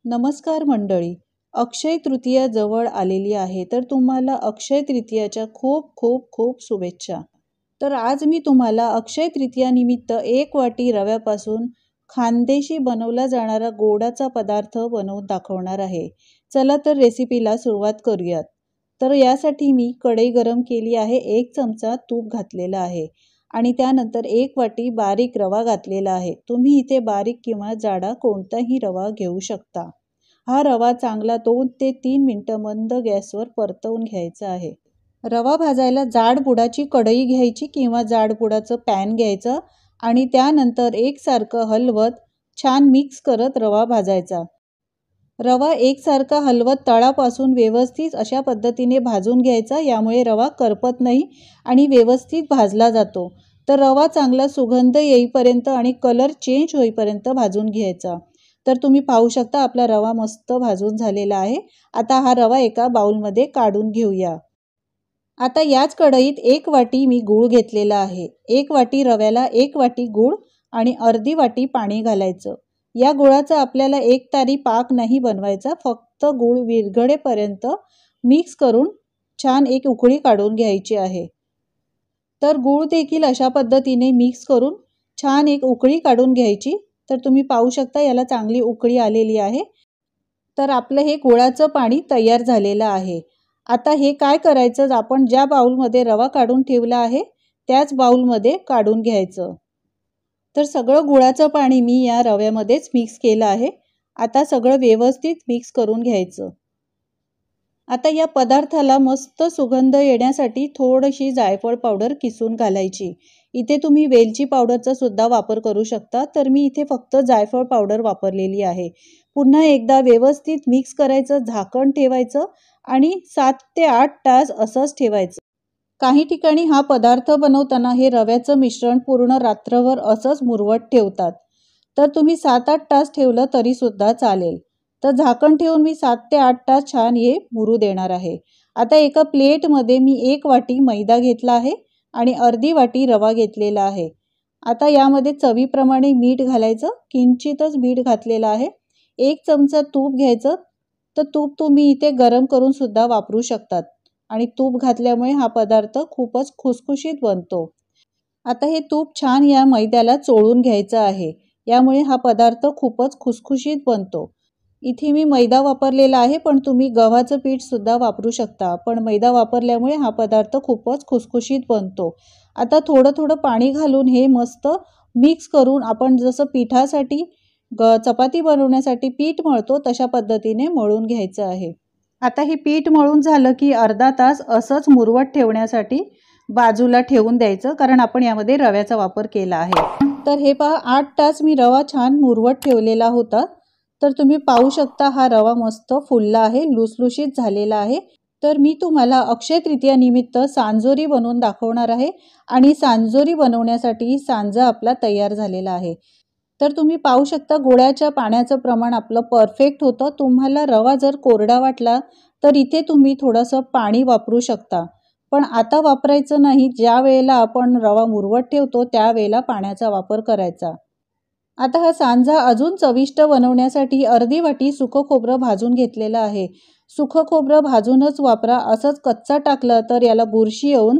नमस्कार मंडळी. अक्षय तृतीया जवळ आलेली आहे, तर तुम्हाला अक्षय तृतीयाच्या खूप खूप खूप शुभेच्छा. तर आज मी तुम्हाला अक्षय तृतीयानिमित्त 1 वाटी रव्यापासून खानदेशी बनवला जाणारा गोडाचा पदार्थ बनवून दाखवणार आहे. चला तर रेसिपीला सुरुवात करूयात. तर यासाठी मी कढई गरम केली आहे, 1 चमचा तूप घातलेला आहे आणि त्यानंतर 1 वाटी बारीक रवा घातलेला आहे. तुम्ही इथे बारीक किंवा जाडा कोणताही रवा घेऊ शकता. हा रवा चांगला 2 ते 3 मिनिटं मंद गॅसवर परतवून घ्यायचा आहे. रवा भाजायला जाड बुडाची कढई घ्यायची किंवा जाड बुडाचं पॅन घ्यायचं आणि त्यानंतर एकसारखं हलवत छान मिक्स करत रवा भाजायचा. रवा एकसारखा हलवत तळापासून व्यवस्थित अशा पद्धतीने भाजून घ्यायचा. यामुळे रवा करपत नाही आणि व्यवस्थित भाजला जातो. तर रवा चांगला सुगंध येईपर्यंत आणि कलर चेंज होईपर्यंत भाजून घ्यायचा. तर तुम्ही पाहू शकता आपला रवा मस्त भाजून झालेला आहे. आता हा रवा एका बाउलमध्ये काढून घेऊया. आता याच कढईत 1 वाटी मी गूळ घेतलेला आहे. 1 वाटी रव्याला 1 वाटी गूळ आणि अर्धी वाटी पाणी घालायचं. या गुळाचा आपल्याला एकतारी पाक नाही बनवायचा, फक्त गूळ विरघळेपर्यंत मिक्स करून छान एक उकळी काढून घ्यायची आहे. तर गूळ देखील अशा पद्धतीने मिक्स करून छान एक उकळी काढून घ्यायची. तर तुम्ही पाहू शकता याला चांगली उकळी आलेली आहे. तर आपलं हे गुळाचं पाणी तयार झालेलं आहे. आता हे काय करायचं, आपण ज्या बाउलमध्ये रवा काढून ठेवला आहे त्याच बाउलमध्ये काढून घ्यायचं. तर सगळं गुळाचं पाणी मी या रव्यामध्येच मिक्स केलं आहे. आता सगळं व्यवस्थित मिक्स करून घ्यायचं. आता या पदार्थाला मस्त सुगंध येण्यासाठी थोडीशी जायफळ पावडर किसून घालायची. इथे तुम्ही वेलची पावडरचा सुद्धा वापर करू शकता. तर मी इथे फक्त जायफळ पावडर वापरलेली आहे. पुन्हा एकदा व्यवस्थित मिक्स करायचं, झाकण ठेवायचं आणि 7 ते 8 तास असंच ठेवायचं. काही ठिकाणी हा पदार्थ बनवताना हे रव्याचं मिश्रण पूर्ण रात्रभर असंच मुरवत ठेवतात. तर तुम्ही 7-8 तास ठेवलं तरी सुद्धा चालेल. तर झाकण ठेवून मी 7 ते 8 तास छान हे मुरू देणार आहे. आता एका प्लेटमध्ये मी 1 वाटी मैदा घेतला आहे आणि अर्धी वाटी रवा घेतलेला आहे. आता यामध्ये चवीप्रमाणे मीठ घालायचं. किंचितच मीठ घातलेलं आहे. 1 चमचा तूप घ्यायचं. तर तूप तुम्ही इथे गरम करून सुद्धा वापरू शकतात आणि तूप घातल्यामुळे हा पदार्थ खूपच खुसखुशीत बनतो. आता हे तूप छान या मैद्याला चोळून घ्यायचं आहे. यामुळे हा पदार्थ खूपच खुसखुशीत बनतो. इथे मी मैदा वापरलेला आहे, पण तुम्ही गव्हाचं पीठ सुद्धा वापरू शकता. पण मैदा वापरल्यामुळे हा पदार्थ खूपच खुसखुशीत बनतो. आता थोडं थोडं पाणी घालून हे मस्त मिक्स करून आपण जसं पिठासाठी चपाती बनवण्यासाठी पीठ मळतो तशा पद्धतीने मळून घ्यायचं आहे. आता हे पीठ मळून झालं की अर्धा तास असंच मुरवत ठेवण्यासाठी बाजूला ठेवून द्यायचं, कारण आपण यामध्ये रव्याचा वापर केला आहे. तर हे पहा 8 तास मी रवा छान मुरवत ठेवलेला होता. तर तुम्ही पाहू शकता हा रवा मस्त फुलला आहे, लुसलुशीत झालेला आहे. तर मी तुम्हाला अक्षय तृतीया निमित्त सांजोरी बनवून दाखवणार आहे आणि सांजोरी बनवण्यासाठी सांजा आपला तयार झालेला आहे. तर तुम्ही पाहू शकता गुळाच्या पाण्याचं प्रमाण आपलं परफेक्ट होतं. तुम्हाला रवा जर कोरडा वाटला तर इथे तुम्ही थोडंसं पाणी वापरू शकता, पण आता वापरायचं नाही. ज्या वेळेला आपण रवा मुरवत ठेवतो त्यावेळेला पाण्याचा वापर करायचा. आता हा सांजा अजून चविष्ट बनवण्यासाठी अर्धी वाटी सुकं खोबरं भाजून घेतलेलं आहे. सुकं खोबरं भाजूनच वापरा. असंच कच्चा टाकलं तर याला बुरशी येऊन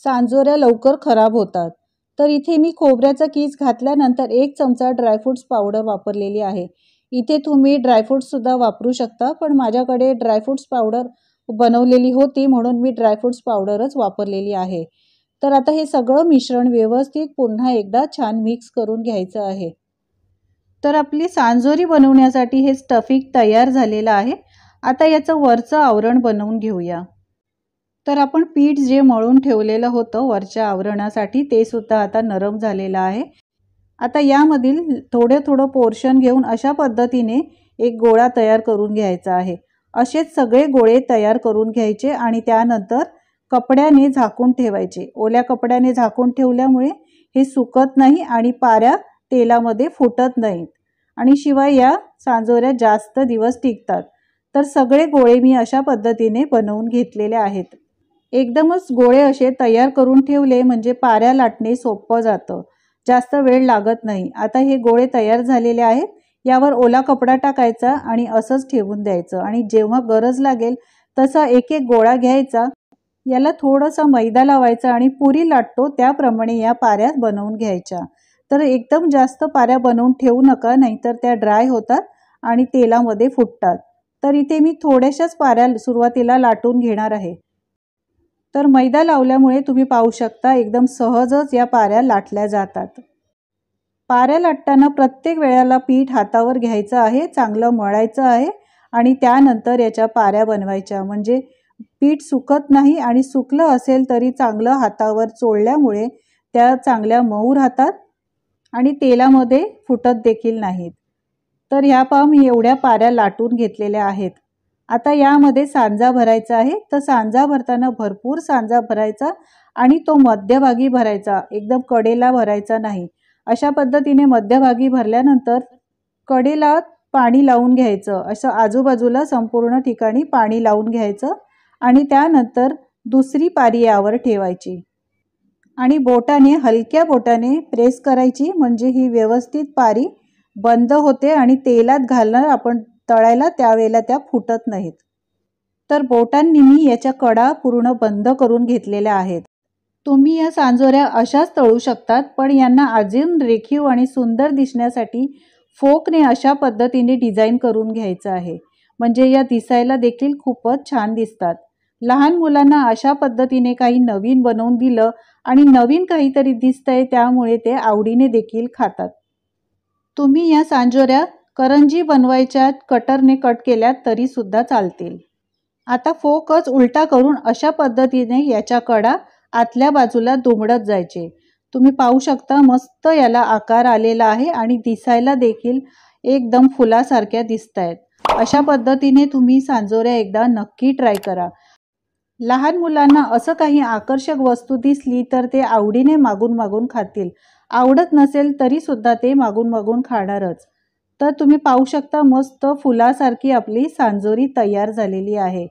सांजोऱ्या लवकर खराब होतात. तर इथे मी खोबऱ्याचा कीस घातल्यानंतर 1 चमचा ड्रायफ्रूट्स पावडर वापरलेली आहे. इथे तुम्ही ड्रायफ्रूट्ससुद्धा वापरू शकता, पण माझ्याकडे ड्रायफ्रूट्स पावडर बनवलेली होती म्हणून मी ड्रायफ्रूट्स पावडरच वापरलेली आहे. तर आता हे सगळं मिश्रण व्यवस्थित पुन्हा एकदा छान मिक्स करून घ्यायचं आहे. तर आपली सांजोरी बनवण्यासाठी हे स्टफिंग तयार झालेलं आहे. आता याचं वरचं आवरण बनवून घेऊया. तर आपण पीठ जे मळून ठेवलेलं होतं वरच्या आवरणासाठी ते सुद्धा आता नरम झालेलं आहे. आता यामधील थोडं पोर्शन घेऊन अशा पद्धतीने एक गोळा तयार करून घ्यायचा आहे. असेच सगळे गोळे तयार करून घ्यायचे आणि त्यानंतर कपड्याने झाकून ठेवायचे. ओल्या कपड्याने झाकून ठेवल्यामुळे हे सुकत नाही आणि पाऱ्या तेलामध्ये फुटत नाहीत आणि शिवाय या सांजोऱ्या जास्त दिवस टिकतात. तर सगळे गोळे मी अशा पद्धतीने बनवून घेतलेले आहेत. एकदमच गोळे असे तयार करून ठेवले म्हणजे पाऱ्या लाटणे सोपं जातं, जास्त वेळ लागत नाही. आता हे गोळे तयार झालेले आहेत. यावर ओला कपडा टाकायचा आणि असंच ठेवून द्यायचं आणि जेव्हा गरज लागेल तसा एक एक गोळा घ्यायचा, याला थोडासा मैदा लावायचा आणि पुरी लाटतो त्याप्रमाणे या पाऱ्या बनवून घ्यायच्या। तर एकदम जास्त पाऱ्या बनवून ठेवू नका, नाहीतर त्या ड्राय होतात आणि तेलामध्ये फुटतात। तर इथे मी थोड्याशाच पाऱ्या सुरुवातीला लाटून घेणार आहे। तर मैदा लावल्यामुळे तुम्ही पाहू शकता एकदम सहजच या पाऱ्या लाटल्या जातात। पाऱ्या लाटताना प्रत्येक वेळेला पीठ हातावर घ्यायचं आहे, चांगलं मळायचं आहे आणि त्यानंतर याच्या पाऱ्या बनवायच्या, म्हणजे पीठ सुकत नाही आणि सुकलं असेल तरी चांगलं हातावर चोळल्यामुळे त्या चांगल्या मऊ राहतात आणि तेलामध्ये फुटत देखील नाहीत। तर ह्या पहा मी एवढ्या पाऱ्या लाटून घेतलेल्या आहेत। आता यामध्ये सांजा भरायचा आहे। तर सांजा भरताना भरपूर सांजा भरायचा आणि तो मध्यभागी भरायचा, एकदम कडेला भरायचा नाही। अशा पद्धतीने मध्यभागी भरल्यानंतर कडेला पाणी लावून घ्यायचं, असं आजूबाजूला संपूर्ण ठिकाणी पाणी लावून घ्यायचं आणि त्यानंतर दुसरी पारी यावर ठेवायची आणि बोटाने हलक्या बोटाने प्रेस करायची, म्हणजे ही व्यवस्थित पारी बंद होते आणि तेलात घालणार आपण तळायला त्यावेळेला त्या फुटत नाहीत। तर बोटांनी मी याच्या कडा पूर्ण बंद करून घेतलेल्या आहेत। तुम्ही या सांजोऱ्या अशाच तळू शकतात, पण यांना अजून रेखीव आणि सुंदर दिसण्यासाठी फोकने अशा पद्धतीने डिझाईन करून घ्यायचं आहे, म्हणजे या दिसायला देखील खूपच छान दिसतात। लहान मुलांना अशा पद्धतीने काही नवीन बनवून दिलं आणि नवीन काहीतरी दिसतंय त्यामुळे ते आवडीने देखील खातात। तुम्ही या सांजोऱ्या करंजी बनवायच्या कटरने कट केल्यात तरी सुद्धा चालतील। आता फोकच उलटा करून अशा पद्धतीने याच्या कडा आतल्या बाजूला दुमडत जायचे। तुम्ही पाहू शकता मस्त याला आकार आलेला आहे आणि दिसायला देखील एकदम फुलासारख्या दिसतायत। अशा पद्धतीने तुम्ही सांजोऱ्या एकदा नक्की ट्राय करा। लहान मुलांना असं काही आकर्षक वस्तू दिसली तर ते आवडीने मागून मागून खातील, आवडत नसेल तरी सुद्धा ते मागून मागून खाणारच। तर तुम्ही पाहू शकता मस्त फुलासारखी आपली सांजोरी तयार झालेली आहे।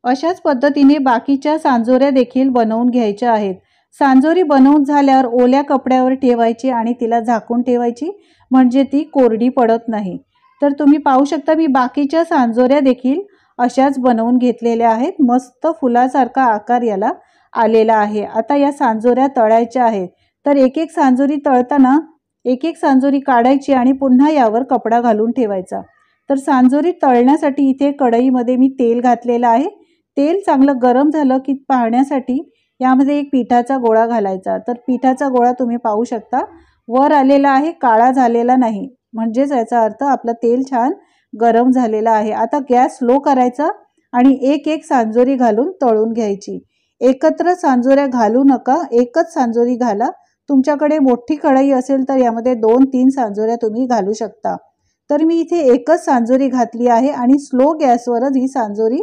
अशाच पद्धतीने बाकीच्या सांजोऱ्या देखील बनवून घ्यायच्या आहेत। सांजोरी बनवून झाल्यावर ओल्या कपड्यावर ठेवायची आणि तिला झाकून ठेवायची, म्हणजे ती कोरडी पडत नाही। तर तुम्ही पाहू शकता मी बाकीच्या सांजोऱ्या देखील अशाच बनवून घेतलेल्या आहेत। मस्त फुलासारखा आकार याला आलेला आहे। आता या सांजोऱ्या तळायच्या आहेत। तर एक एक सांजोरी तळताना एक एक सांजोरी काढायची आणि पुन्हा यावर कपडा घालून ठेवायचा। तर सांजोरी तळण्यासाठी इथे कढईमध्ये मी तेल घातलेलं आहे। तेल चांगलं गरम झालं की पाहण्यासाठी यामध्ये एक पिठाचा गोळा घालायचा। तर पिठाचा गोळा तुम्ही पाहू शकता वर आलेला आहे, काळा झालेला नाही, म्हणजेच याचा अर्थ आपलं तेल छान गरम झालेला आहे। आता गॅस लो करायचा आणि एक एक सांजोरी घालून तळून घ्यायची। एकत्र सांजोऱ्या घालू नका, एकच सांजोरी घाला। तुमच्याकडे मोठी कढई असेल तर यामध्ये 2-3 सांजोऱ्या तुम्ही घालू शकता। तर मी इथे एकच सांजोरी घातली आहे आणि स्लो गॅसवरच ही सांजोरी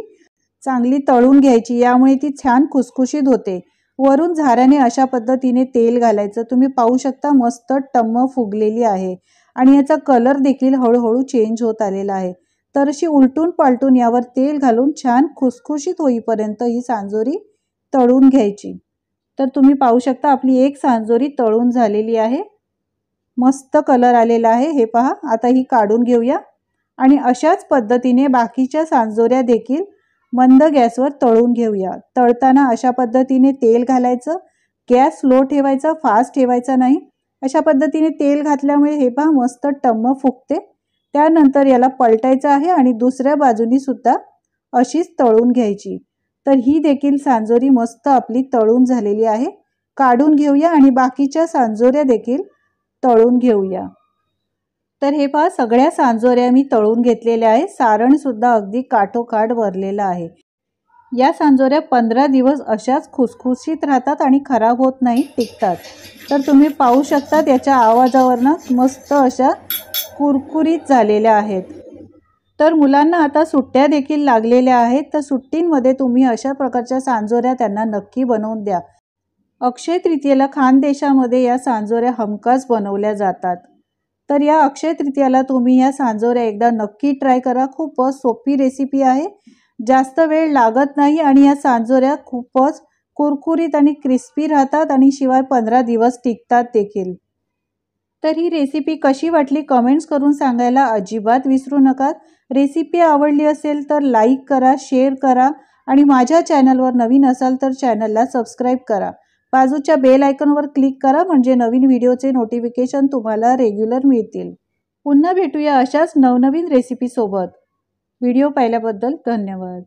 चांगली तळून घ्यायची, यामुळे ती छान खुसखुशीत होते। वरून झाऱ्याने अशा पद्धतीने तेल घालायचं। तुम्ही पाहू शकता मस्त टम्म फुगलेली आहे आणि याचा कलर देखील हळूहळू चेंज होत आलेला आहे। तर अशी उलटून पालटून यावर तेल घालून छान खुसखुशीत होईपर्यंत ही सांजोरी तळून घ्यायची। तर तुम्ही पाहू शकता आपली एक सांजोरी तळून झालेली आहे, मस्त कलर आलेला आहे, हे पहा। आता ही काढून घेऊया आणि अशाच पद्धतीने बाकीच्या सांजोऱ्या देखील मंद गॅसवर तळून घेऊया। तळताना अशा पद्धतीने तेल घालायचं, गॅस लो ठेवायचा, फास्ट ठेवायचा नाही। अशा पद्धतीने तेल घातल्यामुळे हे पहा मस्त टम्म फुगते। त्यानंतर याला पलटायचं आहे आणि दुसऱ्या बाजूनी सुद्धा अशीच तळून घ्यायची। तर ही देखील सांजोरी मस्त आपली तळून झालेली आहे। काढून घेऊया आणि बाकीच्या सांजोऱ्या देखील तळून घेऊया। तर हे पहा सगळ्या सांजोऱ्या मी तळून घेतलेल्या आहे। सारण सुद्धा अगदी काठोकाठ भरलेलं आहे। या सांजोऱ्या 15 दिवस अशाच खुसखुशीत राहतात आणि खराब होत नाही, टिकतात। तर तुम्ही पाहू शकता याच्या आवाजावरनं मस्त अशा कुरकुरीत झालेल्या आहेत। तर मुलांना आता सुट्ट्या देखील लागलेल्या आहेत, तर सुट्टींमध्ये तुम्ही अशा प्रकारच्या सांजोऱ्या त्यांना नक्की बनवून द्या। अक्षय तृतीयेला खानदेशामध्ये या सांजोऱ्या हमखास बनवल्या जातात। तर या अक्षय तृतीयेला तुम्ही या सांजोऱ्या एकदा नक्की ट्राय करा। खूपच सोपी रेसिपी आहे, जास्त वेळ लागत नाही आणि या सांजोऱ्या खूपच कुरकुरीत आणि क्रिस्पी राहतात आणि शिवाय 15 दिवस टिकतात देखील। तर ही रेसिपी कशी वाटली कमेंट्स करून सांगायला अजिबात विसरू नका. रेसिपी आवडली असेल तर लाईक करा, शेअर करा आणि माझ्या चॅनलवर नवीन असाल तर चॅनलला सबस्क्राईब करा. बाजूच्या बेल आयकॉनवर क्लिक करा म्हणजे नवीन व्हिडिओचे नोटिफिकेशन तुम्हाला रेग्युलर मिळतील. पुन्हा भेटूया अशाच नवनवीन रेसिपीसोबत. व्हिडिओ पाहिल्याबद्दल धन्यवाद.